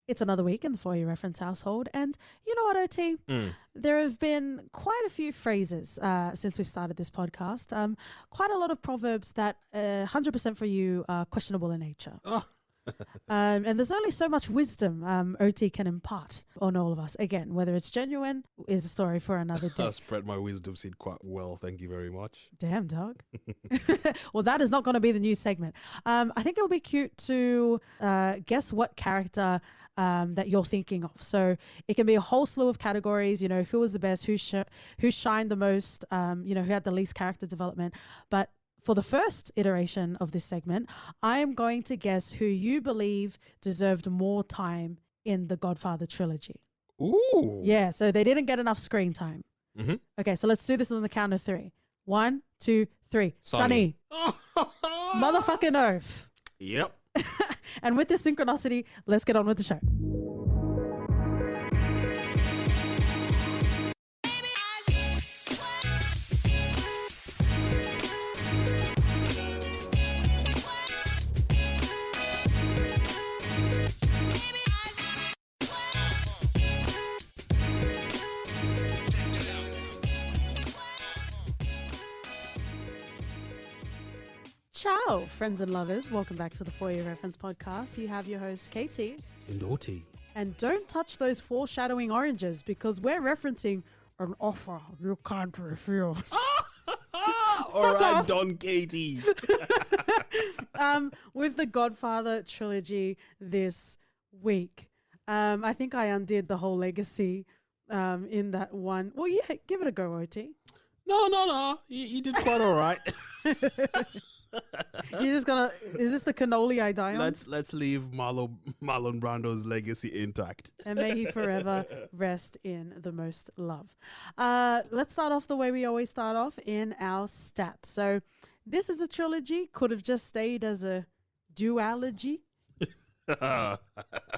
It's another week in the For Your Reference household. And you know what, OT? There have been quite a few phrases since we've started this podcast. Quite a lot of proverbs that 100% for you are questionable in nature. Oh. And there's only so much wisdom OT can impart on all of us. Again, whether it's genuine is a story for another day. I spread my wisdom seed quite well. Thank you very much. Damn, dog. Well, that is not going to be the new segment. I think it would be cute to guess what character that you're thinking of. So it can be a whole slew of categories, you know, who was the best, who shined the most, you know, who had the least character development. But for the first iteration of this segment, I am going to guess who you believe deserved more time in the Godfather trilogy. Ooh. Yeah, so they didn't get enough screen time. Mm-hmm. Okay, so let's do this on the count of 3. 1, 2, 3. Sonny. Motherfucking oath. Yep. And with this synchronicity, let's get on with the show. Ciao, friends and lovers. Welcome back to the For Your Reference podcast. You have your host, KT. And OT. And don't touch those foreshadowing oranges because we're referencing an offer you can't refuse. All right, Don Katie. With the Godfather trilogy this week. I think I undid the whole legacy in that one. Well, yeah, give it a go, OT. No. You did quite all right. You're just gonna. Is this the cannoli I die on? Let's leave Marlon Brando's legacy intact. And may he forever rest in the most love. Let's start off the way we always start off in our stats. So this is a trilogy. Could have just stayed as a duology. That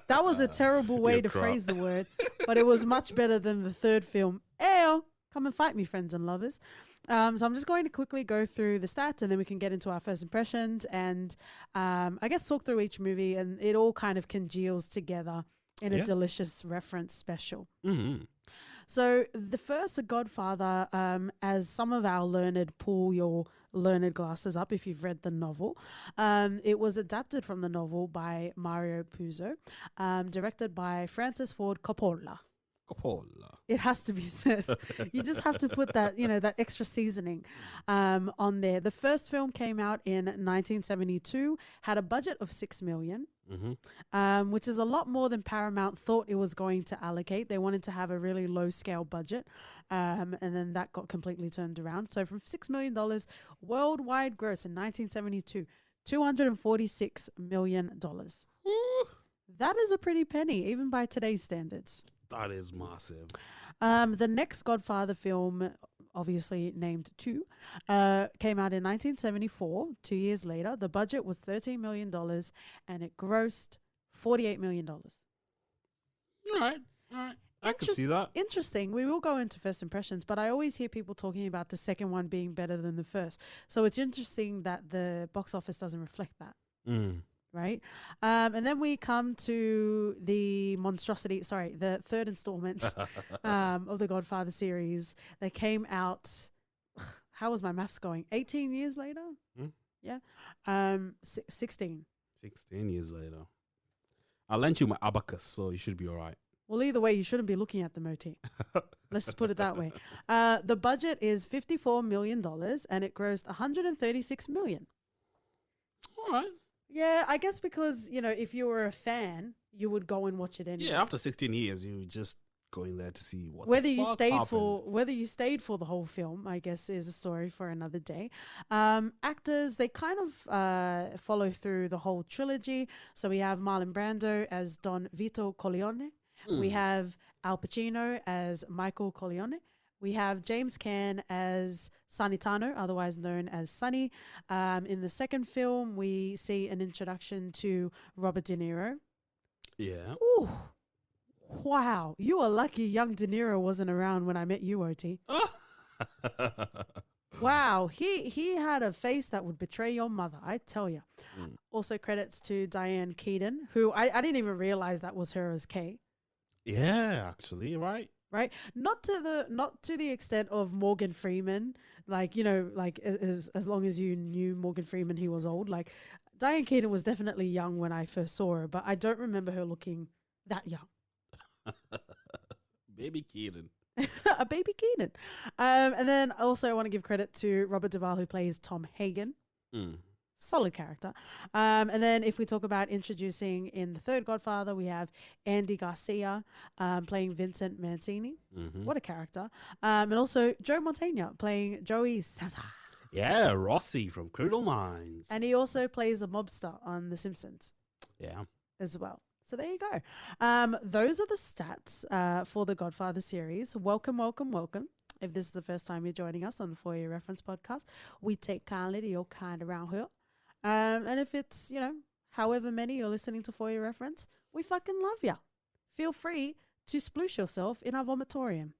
was a terrible way to phrase the word, but it was much better than the third film. Ew, come and fight me, friends and lovers. So I'm just going to quickly go through the stats and then we can get into our first impressions and I guess talk through each movie, and it all kind of congeals together in a delicious reference special. Mm-hmm. So the first Godfather, as some of our learned, pull your learned glasses up if you've read the novel. It was adapted from the novel by Mario Puzo, directed by Francis Ford Coppola. It has to be said. You just have to put that, you know, that extra seasoning on there. The first film came out in 1972, had a budget of $6 million, which is a lot more than Paramount thought it was going to allocate. They wanted to have a really low scale budget, and then that got completely turned around. So from $6 million worldwide gross in 1972, $246 million. That is a pretty penny, even by today's standards. That is massive. The next Godfather film, obviously named 2, came out in 1974, 2 years later. The budget was $13 million and it grossed $48 million. All right. I can see that. Interesting. We will go into first impressions, but I always hear people talking about the second one being better than the first. So it's interesting that the box office doesn't reflect that. Right? And then we come to the the third installment of the Godfather series. They came out, how was my maths going? 18 years later? Yeah. 16. 16 years later. I lent you my abacus, so you should be all right. Well, either way, you shouldn't be looking at the MOT. Let's just put it that way. The budget is $54 million and it grossed $136 million. All right. Yeah, I guess because, you know, if you were a fan, you would go and watch it anyway. Yeah, after 16 years, you just going there to see what whether you stayed for the whole film, I guess, is a story for another day. Actors, they kind of follow through the whole trilogy. So we have Marlon Brando as Don Vito Corleone. We have Al Pacino as Michael Corleone. We have James Caan as Sonny Tano, otherwise known as Sonny. In the second film, we see an introduction to Robert De Niro. Yeah. Ooh, wow. You are lucky young De Niro wasn't around when I met you, OT. Wow, he had a face that would betray your mother, I tell you. Mm. Also credits to Diane Keaton, who I didn't even realize that was her as Kay. Yeah, actually, right? Right, not to the extent of Morgan Freeman, like, like as long as you knew Morgan Freeman, he was old. Like, Diane Keaton was definitely young when I first saw her, but I don't remember her looking that young. Baby Keaton. A baby Keaton. And then also I want to give credit to Robert Duvall, who plays Tom Hagen. Mm. Solid character. And then if we talk about introducing in the third Godfather, we have Andy Garcia playing Vincent Mancini. Mm-hmm. What a character. And also Joe Montaigne playing Joey Cesar. Yeah, Rossi from Criminal Minds. And he also plays a mobster on The Simpsons Yeah. as well. So there you go. Those are the stats for the Godfather series. Welcome, welcome, welcome. If this is the first time you're joining us on the For Your Reference podcast, we take kindly to your kind around here. And if it's, however many you're listening to For Your Reference, we fucking love ya. Feel free to sploosh yourself in our vomitorium.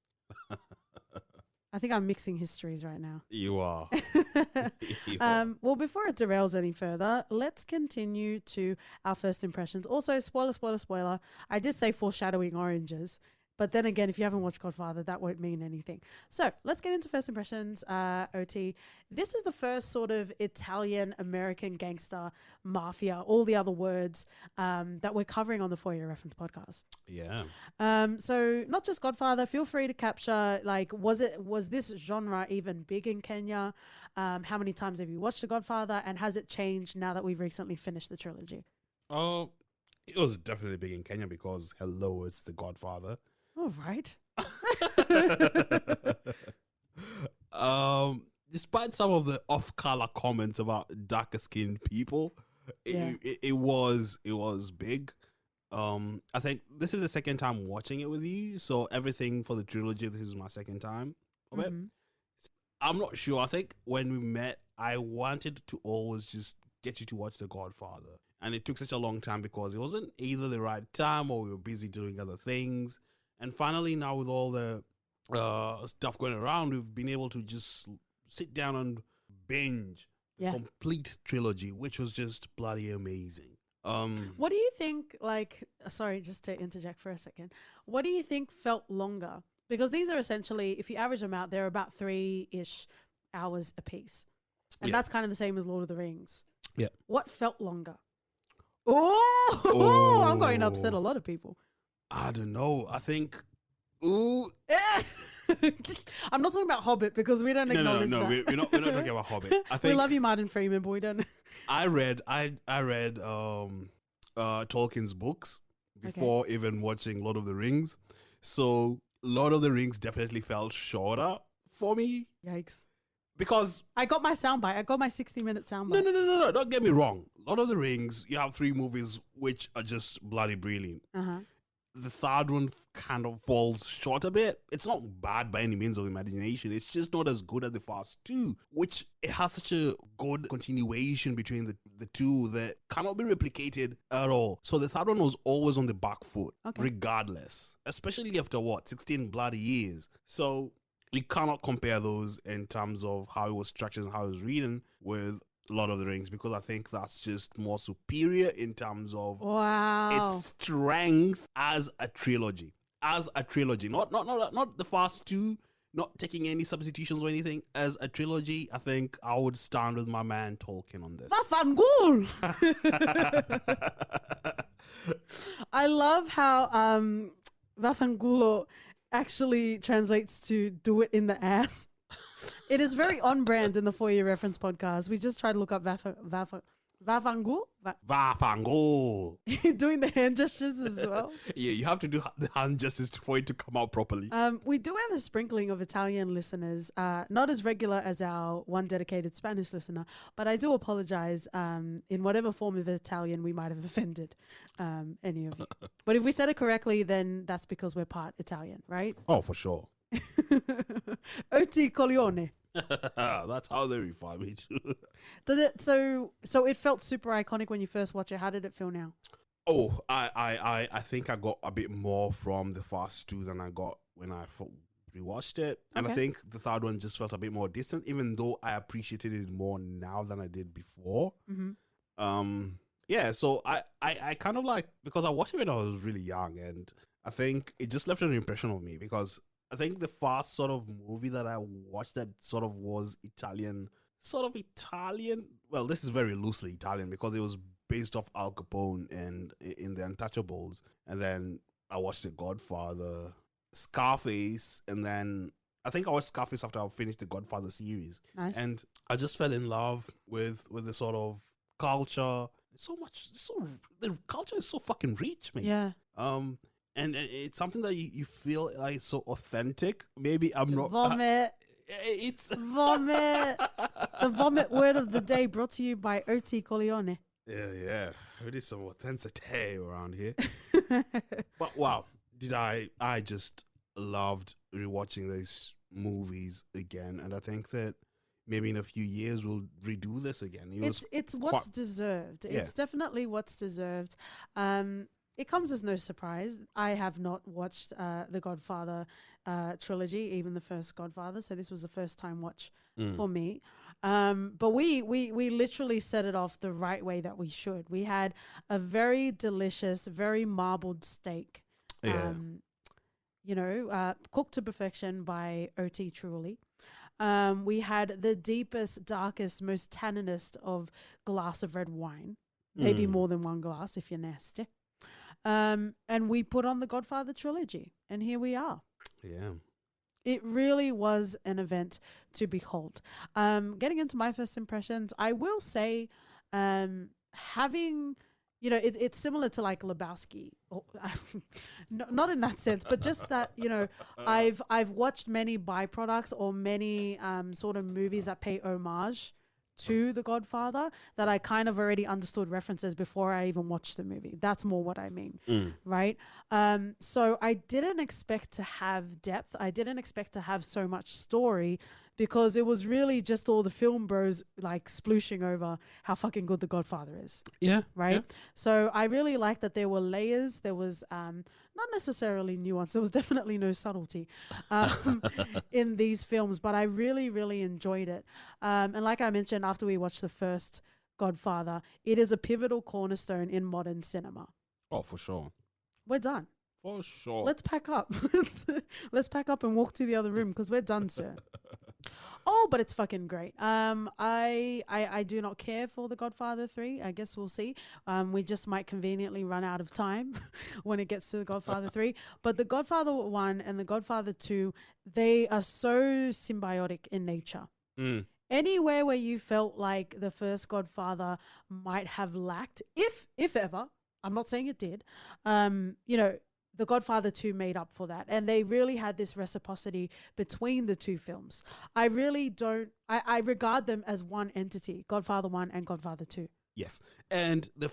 I think I'm mixing histories right now. You are. Well, before it derails any further, let's continue to our first impressions. Also, spoiler. I did say foreshadowing oranges, but then again, if you haven't watched Godfather, that won't mean anything. So let's get into first impressions, OT. This is the first sort of Italian-American gangster mafia, all the other words that we're covering on the For Your Reference podcast. Yeah. So not just Godfather, feel free to capture, like, was this genre even big in Kenya? How many times have you watched The Godfather? And has it changed now that we've recently finished the trilogy? Oh, it was definitely big in Kenya because, hello, it's The Godfather. All right. Despite some of the off-color comments about darker-skinned people, it was big. I think this is the second time watching it with you, so everything for the trilogy, this is my second time of it. I'm not sure. I think when we met, I wanted to always just get you to watch The Godfather, and it took such a long time because it wasn't either the right time or we were busy doing other things. And finally, now with all the stuff going around, we've been able to just sit down and binge complete trilogy, which was just bloody amazing. What do you think, like, sorry, just to interject for a second, what do you think felt longer? Because these are essentially, if you average them out, they're about 3-ish hours a piece. And that's kind of the same as Lord of the Rings. Yeah. What felt longer? Oh, I'm going to upset a lot of people. I don't know. I think. Ooh. I'm not talking about Hobbit because we don't acknowledge that. We're not talking about Hobbit. I think we love you, Martin Freeman, but we don't. I read Tolkien's books before even watching Lord of the Rings. So Lord of the Rings definitely felt shorter for me. Yikes. Because I got my soundbite. I got my 60-minute soundbite. No. Don't get me wrong. Lord of the Rings, you have 3 movies which are just bloody brilliant. The third one kind of falls short a bit. It's not bad by any means of imagination. It's just not as good as the first 2, which it has such a good continuation between the 2 that cannot be replicated at all. So the third one was always on the back foot, regardless, especially after 16 bloody years. So you cannot compare those in terms of how it was structured and how it was written with Lord of the Rings, because I think that's just more superior in terms of its strength as a trilogy. Not the first 2, not taking any substitutions or anything. As a trilogy, I think I would stand with my man Tolkien on this. Vafangul! I love how Vafangulo actually translates to do it in the ass. It is very on brand in the For Your Reference podcast. We just try to look up Vafangul. Vafangul. Doing the hand gestures as well. Yeah, you have to do the hand gestures for it to come out properly. We do have a sprinkling of Italian listeners, not as regular as our one dedicated Spanish listener, but I do apologize in whatever form of Italian we might have offended any of you. But if we said it correctly, then that's because we're part Italian, right? Oh, for sure. Oti coglione. That's how they refer me to. Did it? So it felt super iconic when you first watched it. How did it feel now? Oh, I think I got a bit more from the first 2 than I got when I rewatched it, and I Okay. think the third one just felt a bit more distant, even though I appreciated it more now than I did before. Mm-hmm. Yeah, so I kind of like, because I watched it when I was really young, and I think it just left an impression on me, because I think the first sort of movie that I watched that sort of was Italian, well, this is very loosely Italian because it was based off Al Capone and in The Untouchables, and then I watched The Godfather, Scarface, and then I think I watched Scarface after I finished the Godfather series, Nice. and I just fell in love with the sort of culture. The culture is so fucking rich, man. Yeah. And it's something that you feel like so authentic. Maybe I'm not. Vomit. It's Vomit. The vomit word of the day brought to you by O.T. Corleone. yeah. There is some authenticity around here. But wow, did I just loved rewatching these movies again, and I think that maybe in a few years we'll redo this again. It's what's deserved. Yeah. It's definitely what's deserved. It comes as no surprise. I have not watched the Godfather trilogy, even the first Godfather. So this was a first time watch for me. But we literally set it off the right way that we should. We had a very delicious, very marbled steak. Yeah. Cooked to perfection by O.T. Truly. We had the deepest, darkest, most tanninest of glass of red wine, maybe more than one glass if you're nasty. And we put on the Godfather trilogy, and here we are. Yeah. It really was an event to behold. Getting into my first impressions, I will say, having, it's similar to like Lebowski, not in that sense, but just that, I've watched many byproducts or many sort of movies that pay homage to The Godfather that I kind of already understood references before I even watched the movie. That's more what I mean, right? So I didn't expect to have depth. I didn't expect to have so much story because it was really just all the film bros like splooshing over how fucking good The Godfather is. Yeah. Right? Yeah. So I really liked that there were layers. There was not necessarily nuance. There was definitely no subtlety in these films, but I really, really enjoyed it. And like I mentioned, after we watched the first Godfather, it is a pivotal cornerstone in modern cinema. Oh, for sure. We're done. For sure. Let's pack up. Let's pack up and walk to the other room because we're done, sir. Oh, but it's fucking great. I do not care for The Godfather 3. I guess we'll see. We just might conveniently run out of time when it gets to The Godfather 3. But The Godfather 1 and The Godfather 2, they are so symbiotic in nature. Anywhere where you felt like the first Godfather might have lacked, if ever, I'm not saying it did, The Godfather 2 made up for that. And they really had this reciprocity between the two films. I really don't, I regard them as one entity, Godfather 1 and Godfather 2. Yes. And the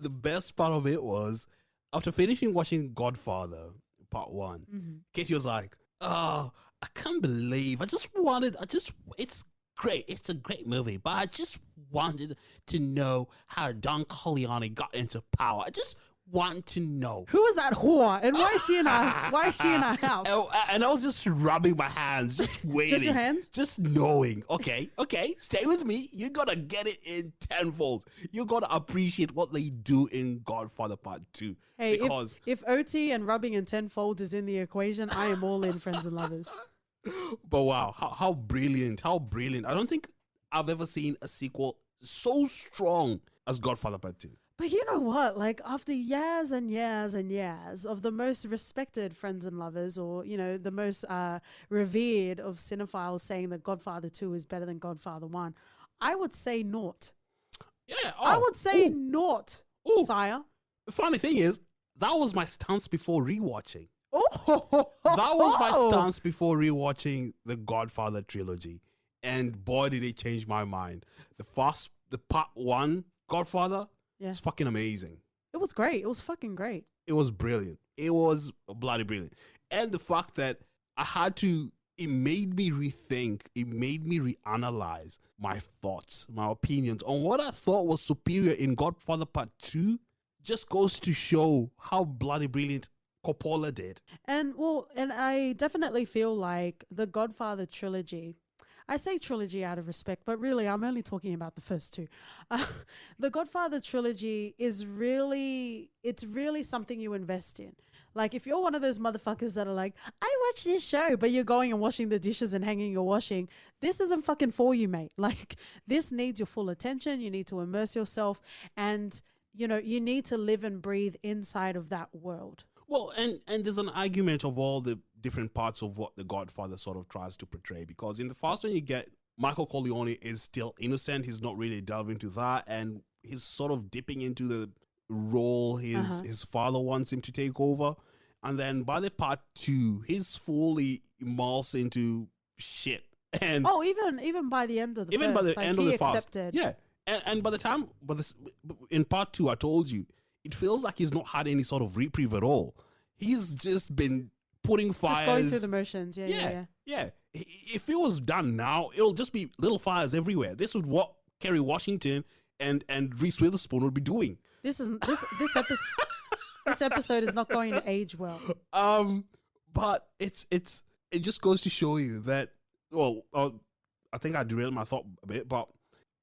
best part of it was, after finishing watching Godfather Part 1, Katie was like, oh, I can't believe, it's great. It's a great movie, but I just wanted to know how Don Corleone got into power. I just want to know who is that whore and why is she in our house? And I was just rubbing my hands, just waiting. Just your hands? Just knowing. Okay, stay with me. You gotta get it in tenfold. You gotta appreciate what they do in Godfather Part 2. Hey, because if OT and rubbing in tenfold is in the equation, I am all in, friends and lovers. But wow, how brilliant. I don't think I've ever seen a sequel so strong as Godfather Part 2. But you know what? Like, after years and years and years of the most respected friends and lovers, or, the most revered of cinephiles saying that Godfather 2 is better than Godfather 1, I would say naught. Yeah. I would say naught, sire. The funny thing is, that was my stance before rewatching. Oh, that was my stance before rewatching the Godfather trilogy. And boy, did it change my mind. The Part 1 Godfather, it's fucking amazing. It was great. It was fucking great. It was brilliant. It was bloody brilliant. And the fact that it made me rethink, it made me reanalyze my thoughts, my opinions on what I thought was superior in Godfather Part 2, just goes to show how bloody brilliant Coppola did. And well, and I definitely feel like the Godfather trilogy. I say trilogy out of respect, but really, I'm only talking about the first two. Uh, the Godfather trilogy it's really something you invest in. Like, if you're one of those motherfuckers that are like, I watch this show, but you're going and washing the dishes and hanging your washing, this isn't fucking for you, mate. Like, this needs your full attention. You need to immerse yourself, and you need to live and breathe inside of that world. Well, and there's an argument of all the different parts of what the Godfather sort of tries to portray, because in the first one you get Michael Corleone is still innocent. He's not really delving into that, and he's sort of dipping into the role his father wants him to take over. And then by the part two, he's fully immersed into shit. And even by the end of the even first, by the end of the first, yeah. And by the time, in part two, I told you, it feels like he's not had any sort of reprieve at all. He's just been putting fires. Just going through the motions. Yeah. If it was done now, it'll just be little fires everywhere. This is what Kerry Washington and Reese Witherspoon would be doing. This episode. This episode is not going to age well. But it just goes to show you that. Well, I think I derailed my thought a bit, but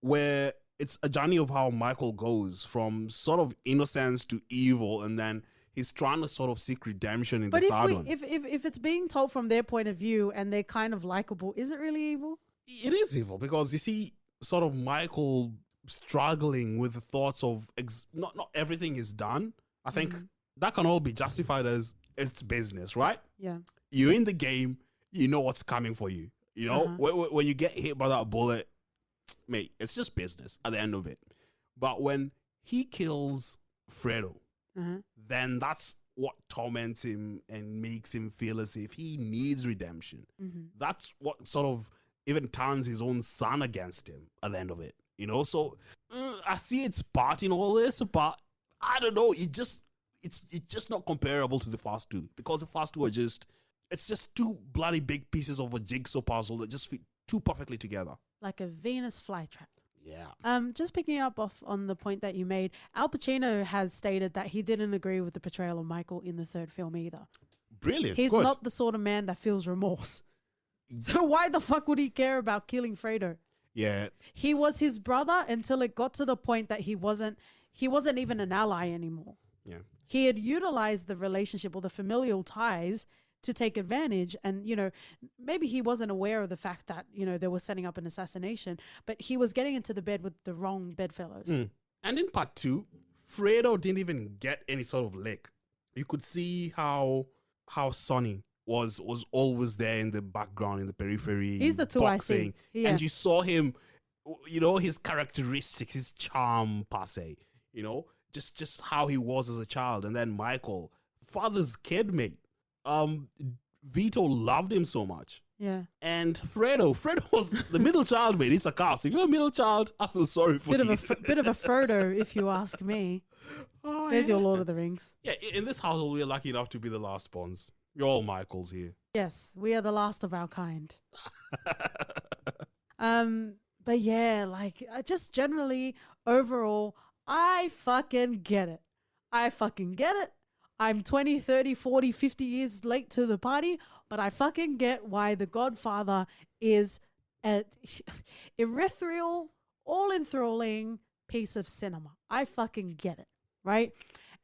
where it's a journey of how Michael goes from sort of innocence to evil, and then he's trying to sort of seek redemption in the third one. If it's being told from their point of view and they're kind of likable, is it really evil? It is evil, because you see sort of Michael struggling with the thoughts of not everything is done. I think that can all be justified as it's business, right? Yeah. You're in the game, you know what's coming for you. You know, when you get hit by that bullet, mate, it's just business at the end of it. But when he kills Fredo, then that's what torments him and makes him feel as if he needs redemption. That's what sort of even turns his own son against him at the end of it. So I see its part in all this, but I don't know. It's just not comparable to the first two, because the first two are it's just two bloody big pieces of a jigsaw puzzle that just fit too perfectly together. Like a Venus flytrap. Yeah. Just picking up off on the point that you made, Al Pacino has stated that he didn't agree with the portrayal of Michael in the third film either. Brilliant. He's Good. not the sort of man that feels remorse. So why the fuck would he care about killing Fredo? Yeah. He was his brother until it got to the point that he wasn't even an ally anymore. Yeah. He had utilized the relationship or the familial ties to take advantage, and maybe he wasn't aware of the fact that they were setting up an assassination, but he was getting into the bed with the wrong bedfellows. And in part two, Fredo didn't even get any sort of lick. You could see how Sonny was always there in the background, in the periphery. He's the two boxing, I see. Yeah. And you saw him, his characteristics, his charm per se, just how he was as a child. And then Michael, father's kid, mate. Vito loved him so much. Yeah. And Fredo was the middle child, mate. It's a cast. If you're a middle child, I feel sorry for you. Bit of a Frodo, if you ask me. There's your Lord of the Rings. Yeah, in this household, we're lucky enough to be the last ones. You're all Michaels here. Yes, we are the last of our kind. But yeah, like, just generally, overall, I fucking get it. I'm 20, 30, 40, 50 years late to the party, but I fucking get why The Godfather is an ethereal, all-enthralling piece of cinema. I fucking get it, right?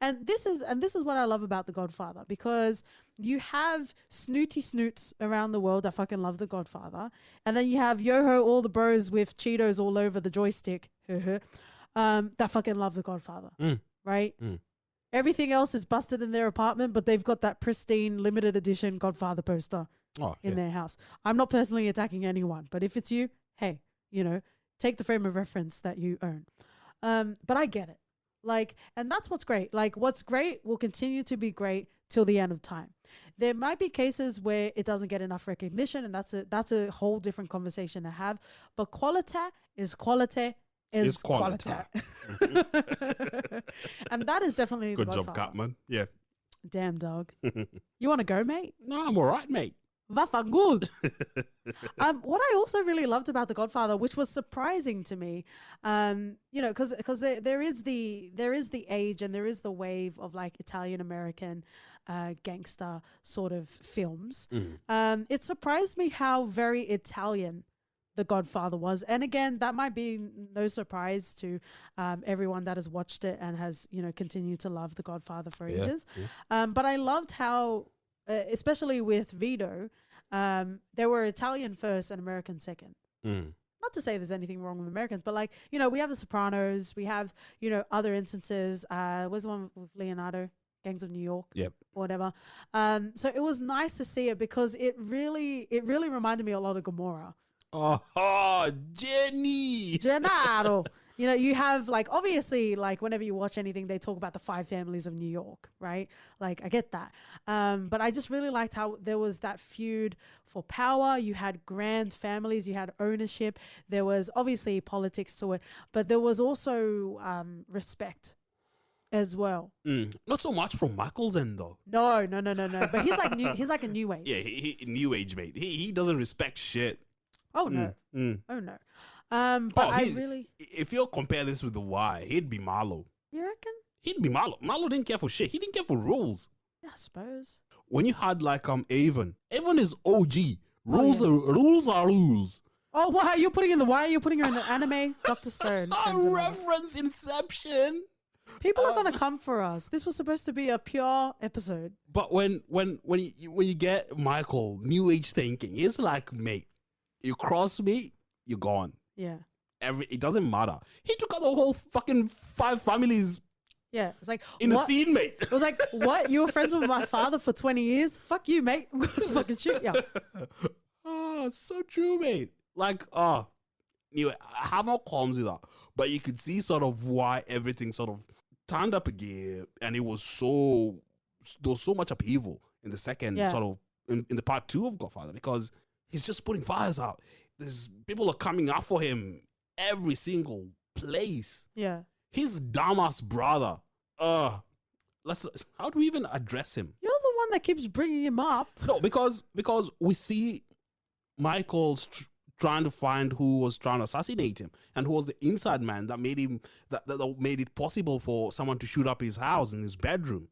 And this is what I love about The Godfather, because you have snooty snoots around the world that fucking love The Godfather, and then you have yo-ho all the bros with Cheetos all over the joystick that fucking love The Godfather, right? Everything else is busted in their apartment, but they've got that pristine limited edition Godfather poster in their house. I'm not personally attacking anyone, but if it's you, hey, take the frame of reference that you own. But I get it. Like, and that's what's great. Like, what's great will continue to be great till the end of time. There might be cases where it doesn't get enough recognition, and that's a whole different conversation to have. But quality is quality. Is quality. And that is definitely good job, Catman. Yeah. Damn, dog. You want to go, mate? No, I'm all right, mate. Vafa good. What I also really loved about The Godfather, which was surprising to me, because there is the age and there is the wave of like Italian American gangster sort of films. Mm. It surprised me how very Italian The Godfather was. And again, that might be no surprise to everyone that has watched it and has, continued to love The Godfather for ages. Yeah. But I loved how, especially with Vito, they were Italian first and American second. Mm. Not to say there's anything wrong with Americans, but like, we have The Sopranos, we have, other instances. Where's the one with Leonardo? Gangs of New York, Yep. or whatever. So it was nice to see it because it really reminded me a lot of Gomorrah. Oh, Jenny. Gennaro. You have like, obviously, like whenever you watch anything, they talk about the 5 families of New York, right? Like I get that. But I just really liked how there was that feud for power. You had grand families, you had ownership. There was obviously politics to it, but there was also respect as well. Not so much from Michael's end though. No. But he's like he's like a new age. Yeah, he new age mate. He doesn't respect shit. Oh no. Oh no. But if you compare this with the Y, he'd be Marlo. You reckon? He'd be Marlo. Marlo didn't care for shit. He didn't care for rules. Yeah, I suppose. When you had like Avon is OG. Rules yeah. are rules. Oh, why are you putting in the why? Are you putting her in the anime? Dr. Stone. Reference Inception. People are gonna come for us. This was supposed to be a pure episode. But when you get Michael new age thinking, it's like, mate, you cross me, you're gone. Yeah. It doesn't matter. He took out the whole fucking 5 families. Yeah, it's like in the scene, mate. It was like, what? You were friends with my father for 20 years? Fuck you, mate. I'm gonna fucking shoot you. Oh, so true, mate. Like, anyway, I have no qualms with that, but you could see sort of why everything sort of turned up again, and there was so much upheaval in the second sort of in the part 2 of Godfather, because he's just putting fires out. There's people are coming up for him every single place. Yeah. His dumbass brother. How do we even address him? You're the one that keeps bringing him up. No, because we see Michael's trying to find who was trying to assassinate him and who was the inside man that made him that made it possible for someone to shoot up his house in his bedroom,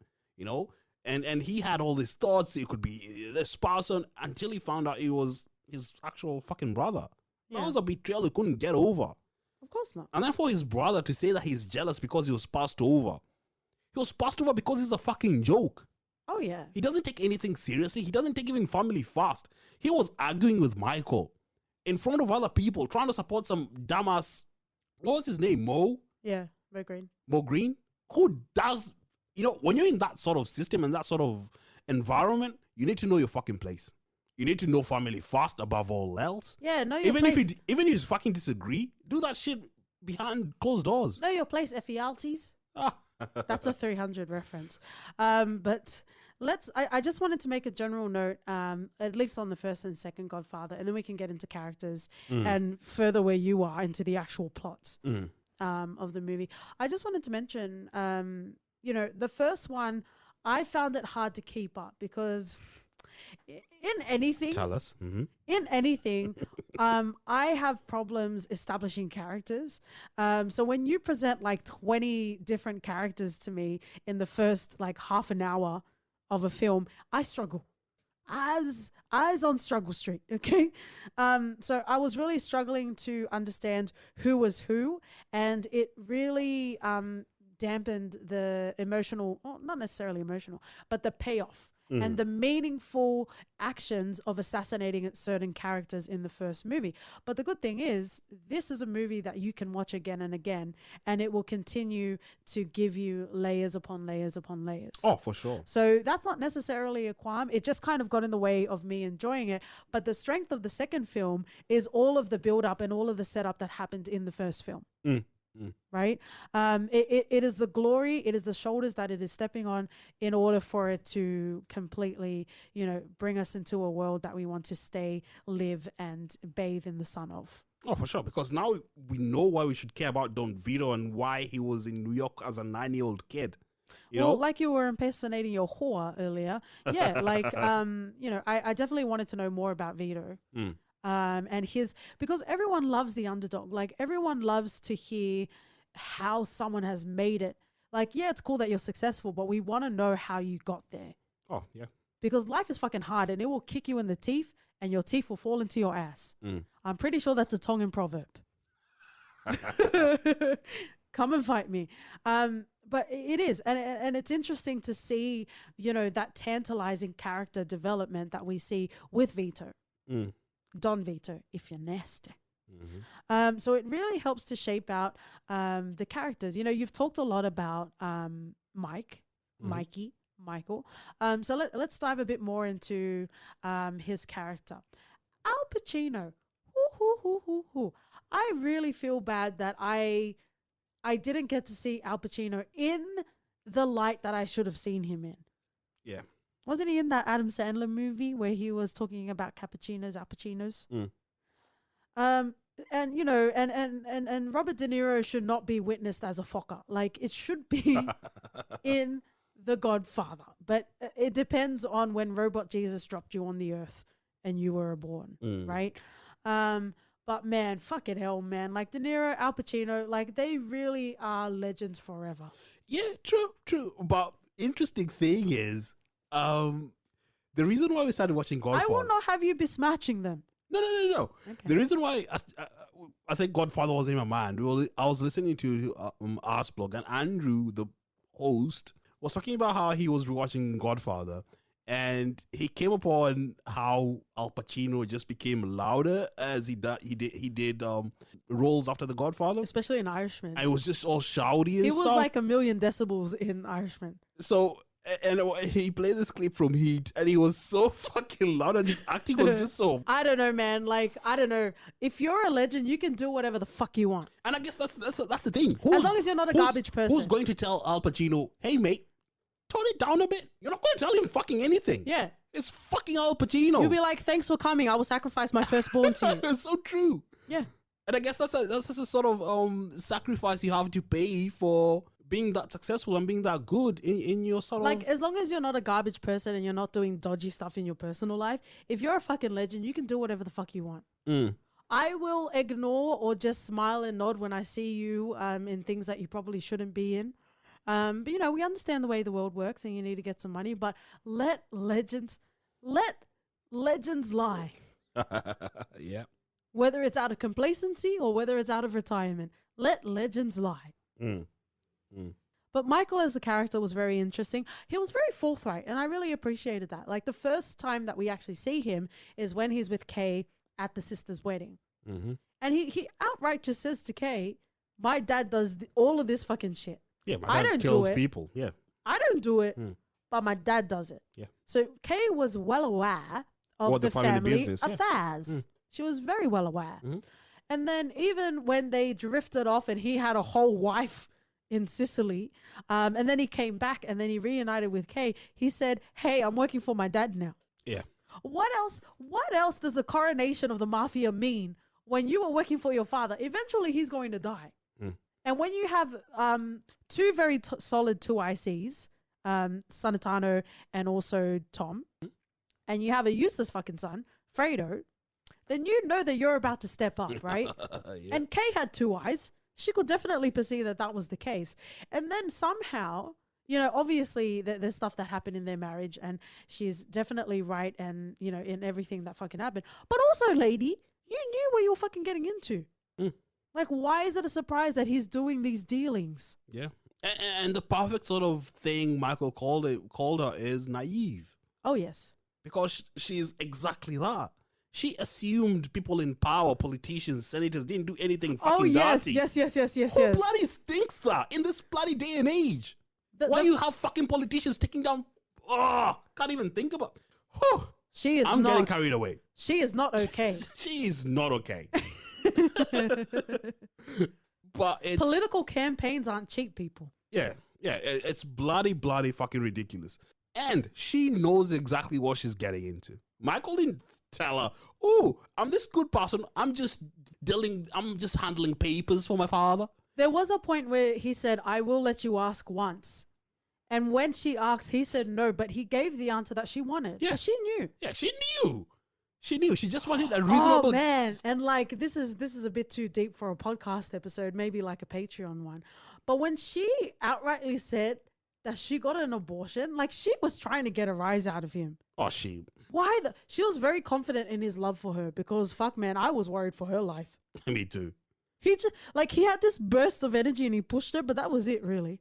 and he had all these thoughts it could be this person until he found out it was his actual fucking brother. Yeah. That was a betrayal he couldn't get over. Of course not. And then for his brother to say that he's jealous because he was passed over. He was passed over because he's a fucking joke. Oh, yeah. He doesn't take anything seriously. He doesn't take even family fast. He was arguing with Michael in front of other people, trying to support some dumbass. What was his name? Mo? Yeah, Mo Green. Mo Green? Who does, when you're in that sort of system and that sort of environment, you need to know your fucking place. You need to know family fast above all else. Yeah, know your place. Even if you fucking disagree, do that shit behind closed doors. Know your place, Effialtes. That's a 300 reference. But I just wanted to make a general note, at least on the first and second Godfather, and then we can get into characters and further where you are into the actual plots of the movie. I just wanted to mention, the first one, I found it hard to keep up because in anything, tell us. Mm-hmm. In anything, I have problems establishing characters. So when you present like 20 different characters to me in the first like half an hour of a film, I struggle. As on Struggle Street, okay? So I was really struggling to understand who was who, and it really dampened the emotional, well, not necessarily emotional, but the payoff and the meaningful actions of assassinating certain characters in the first movie. But the good thing is, this is a movie that you can watch again and again, and it will continue to give you layers upon layers upon layers. Oh, for sure. So that's not necessarily a qualm. It just kind of got in the way of me enjoying it. But the strength of the second film is all of the build up and all of the setup that happened in the first film. Right? It is the glory, it is the shoulders that it is stepping on in order for it to completely, bring us into a world that we want to stay, live, and bathe in the sun of. Oh, for sure. Because now we know why we should care about Don Vito and why he was in New York as a 9-year-old kid. You know? Like you were impersonating your whore earlier. Yeah, like, I definitely wanted to know more about Vito. And because everyone loves the underdog. Like, everyone loves to hear how someone has made it. Like, yeah, it's cool that you're successful, but we want to know how you got there. Oh, yeah. Because life is fucking hard and it will kick you in the teeth and your teeth will fall into your ass. I'm pretty sure that's a Tongan proverb. Come and fight me. But it is. And it's interesting to see, that tantalizing character development that we see with Vito. Don Vito, if you're nasty. So it really helps to shape out the characters. You've talked a lot about Mikey, Michael. So let's dive a bit more into his character. Al Pacino. I really feel bad that I didn't get to see Al Pacino in the light that I should have seen him in. Yeah. Wasn't he in that Adam Sandler movie where he was talking about cappuccinos, Al Pacinos? And Robert De Niro should not be witnessed as a fucker. Like, it should be in The Godfather. But it depends on when Robot Jesus dropped you on the earth and you were born, right? But man, fucking hell, man. Like De Niro, Al Pacino, like they really are legends forever. Yeah, true. But interesting thing is, the reason why we started watching Godfather... I will not have you besmatching them. No. Okay. The reason why I think Godfather was in my mind, I was listening to Ask Blog, and Andrew, the host, was talking about how he was rewatching Godfather, and he came upon how Al Pacino just became louder as he did roles after the Godfather, especially in Irishman. And it was just all shouty and It stuff. was like 1,000,000 decibels in Irishman. So. And he played this clip from Heat, and he was so fucking loud, and his acting was just so... I don't know, man. Like, I don't know. If you're a legend, you can do whatever the fuck you want. And I guess that's the thing. As long as you're not a garbage person. Who's going to tell Al Pacino, hey, mate, tone it down a bit? You're not going to tell him fucking anything. Yeah. It's fucking Al Pacino. You'll be like, thanks for coming. I will sacrifice my firstborn to you. It's so true. Yeah. And I guess that's just a sort of sacrifice you have to pay for being that successful and being that good in your sort of... Like, as long as you're not a garbage person and you're not doing dodgy stuff in your personal life, if you're a fucking legend, you can do whatever the fuck you want. I will ignore or just smile and nod when I see you in things that you probably shouldn't be in. But, we understand the way the world works and you need to get some money, but let legends lie. Yeah. Whether it's out of complacency or whether it's out of retirement, let legends lie. But Michael as a character was very interesting. He was very forthright, and I really appreciated that. Like, the first time that we actually see him is when he's with Kay at the sister's wedding. And he outright just says to Kay, my dad does all of this fucking shit. Yeah, my dad kills people. Yeah. I don't do it, but my dad does it. Yeah. So Kay was well aware of the family business, affairs. She was very well aware. And then even when they drifted off and he had a whole wife in Sicily, and then he came back and then he reunited with Kay, he said, hey, I'm working for my dad now. Yeah. What else does the coronation of the mafia mean when you are working for your father? Eventually he's going to die. And when you have two very solid 2 ICs, Sanitano and also Tom, and you have a useless fucking son, Fredo, then you know that you're about to step up, right? Yeah. And Kay had 2 eyes. She could definitely perceive that was the case. And then somehow, obviously there's stuff that happened in their marriage and she's definitely right and, in everything that fucking happened. But also, lady, you knew what you were fucking getting into. Like, why is it a surprise that he's doing these dealings? Yeah. And the perfect sort of thing Michael called her is naive. Oh, yes. Because she's exactly that. She assumed people in power, politicians, senators, didn't do anything fucking dirty. Yes. Who bloody thinks that in this bloody day and age? Why you have fucking politicians taking down... can't even think about... I'm getting carried away. She is not okay. She is not okay. But political campaigns aren't cheap, people. Yeah. It's bloody fucking ridiculous. And she knows exactly what she's getting into. Michael didn't tell her, oh, I'm this good person. I'm just handling papers for my father. There was a point where he said, I will let you ask once. And when she asked, he said no, but he gave the answer that she wanted. Yeah. She knew. Yeah, she knew. She knew. She just wanted a reasonable... Oh, man. And like, this is a bit too deep for a podcast episode, maybe like a Patreon one. But when she outrightly said, that she got an abortion. Like, she was trying to get a rise out of him. Oh, she. Why? She was very confident in his love for her because, fuck, man, I was worried for her life. Me too. He just, like, he had this burst of energy and he pushed her, but that was it, really.